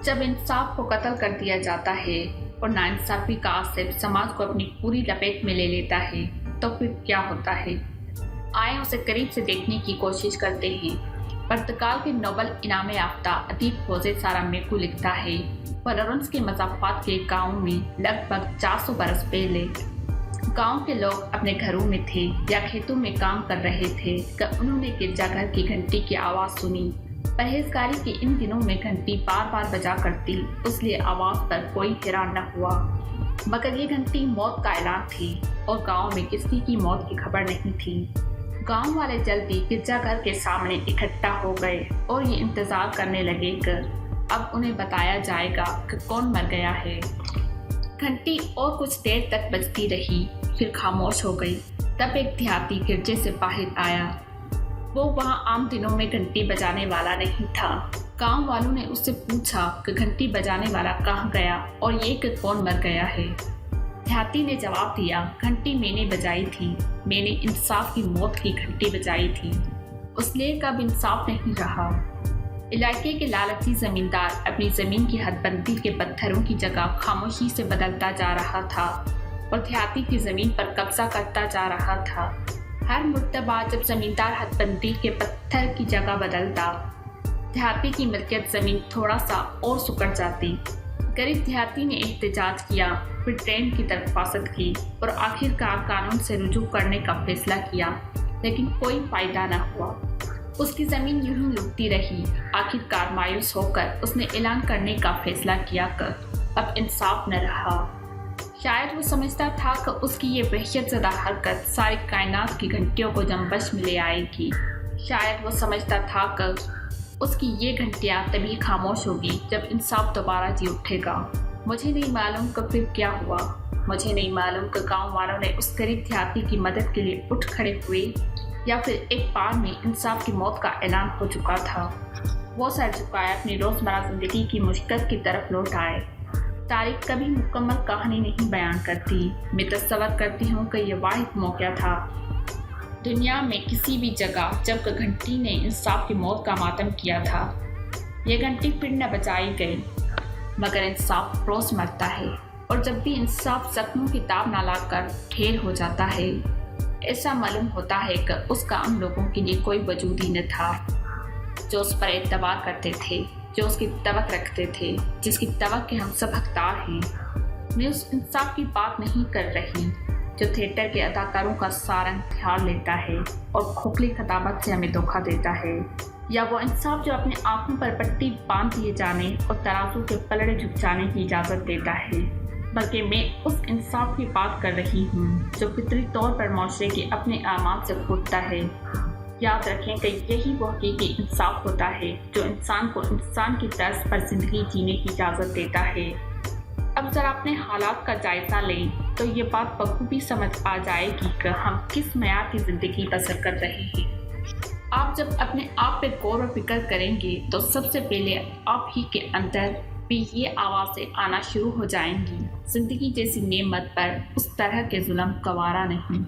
जब इंसाफ को कत्ल कर दिया जाता है और नाइंसाफी का आसिफ समाज को अपनी पूरी लपेट में ले लेता है तो फिर क्या होता है? आए उसे करीब से देखने की कोशिश करते हैं। पुर्तगाल के नोबेल इनाम याफ्ता अदीब होसे सारामेको लिखता है, फ्लोरेंस के मज़ाफ़ात के गाँव में लगभग 400 बरस पहले गांव के लोग अपने घरों में थे या खेतों में काम कर रहे थे कि उन्होंने गिरजाघर की घंटी की आवाज़ सुनी। परहेजगारी के इन दिनों में घंटी बार बार बजा करती, इसलिए आवाज़ पर कोई हैरान न हुआ। मगर ये घंटी मौत का ऐलान थी और गांव में किसी की मौत की खबर नहीं थी। गांव वाले जल्दी गिरजाघर के सामने इकट्ठा हो गए और ये इंतज़ार करने लगे कि अब उन्हें बताया जाएगा कि कौन मर गया है। घंटी और कुछ देर तक बजती रही, फिर खामोश हो गई। तब एक देहाती गिरजे से बाहर आया। वो वहाँ आम दिनों में घंटी बजाने वाला नहीं था। गांव वालों ने उससे पूछा कि घंटी बजाने वाला कहाँ गया और ये कि कौन मर गया है। देहाती ने जवाब दिया, घंटी मैंने बजाई थी, मैंने इंसाफ की मौत की घंटी बजाई थी। उसने कब इंसाफ नहीं रहा। इलाके के लालची जमींदार अपनी जमीन की हदबंदी के पत्थरों की जगह खामोशी से बदलता जा रहा था और देहाती की जमीन पर कब्जा करता जा रहा था। हर मुर्तबा जब जमींदार हदबंदी के पत्थर की जगह बदलता, देहाती की मिल्कियत जमीन थोड़ा सा और सुकड़ जाती। गरीब देहाती ने एहतजाज किया, फिर ट्रेन की दरख्वास्त की और आखिरकार कानून से रुजू करने का फैसला किया, लेकिन कोई फायदा न हुआ। उसकी ज़मीन यूं ही लुटती रही। आखिरकार मायूस होकर उसने ऐलान करने का फैसला किया कि अब इंसाफ न रहा। शायद वो समझता था कि उसकी ये वहशतज़दा हरकत सारी कायनात की घंटियों को जंबश में ले आएगी। शायद वो समझता था कि उसकी ये घंटियाँ तभी खामोश होगी जब इंसाफ दोबारा जी उठेगा। मुझे नहीं मालूम कि फिर क्या हुआ। मुझे नहीं मालूम कि गाँव वालों ने उस गरीब देहाती की मदद के लिए उठ खड़े हुए या फिर एक बार में इंसाफ की मौत का ऐलान हो चुका था। वो सर झुकाए अपनी रोज़मर्रा ज़िंदगी की मुश्किल की तरफ लौट आए। तारीख कभी मुकम्मल कहानी नहीं बयान करती। मैं तस्वर करती हूँ कि यह वाहिद मौका था दुनिया में किसी भी जगह जब घंटी ने इंसाफ की मौत का मातम किया था। यह घंटी फिर न बचाई गई, मगर इंसाफ रोज़ मरता है और जब भी इंसाफ जख्मों की ताब न लाकर ढेर हो जाता है, ऐसा मालूम होता है कि उसका हम लोगों के लिए कोई वजूद ही न था जो उस पर एतबार करते थे, जो उसकी तवक्क रखते थे, जिसकी तवक्क के हम सब हकदार हैं। मैं उस इंसाफ की बात नहीं कर रही जो थिएटर के अदाकारों का सारंग ख्याल लेता है और खोखली खताबत से हमें धोखा देता है, या वो इंसाफ जो अपने आंखों पर पट्टी बांध दिए जाने और तराजू के पलड़े झुक जाने की इजाज़त देता है, बल्कि मैं उस इंसाफ की बात कर रही हूँ जो फितरी तौर पर माशरे के अपने आमाल से फूटता है। याद रखें कि यही वो हकीकी इंसाफ होता है जो इंसान को इंसान की तर्ज पर ज़िंदगी जीने की इजाज़त देता है। अब ज़रा अपने हालात का जायज़ा लें तो ये बात बखूबी समझ आ जाएगी कि हम किस मयार की ज़िंदगी बसर कर रहे हैं। आप जब अपने आप पे गौर व फिक्र करेंगे तो सबसे पहले आप ही के अंदर भी ये आवाज़ें आना शुरू हो जाएंगी, ज़िंदगी जैसी नेमत पर उस तरह के जुल्म गवारा नहीं।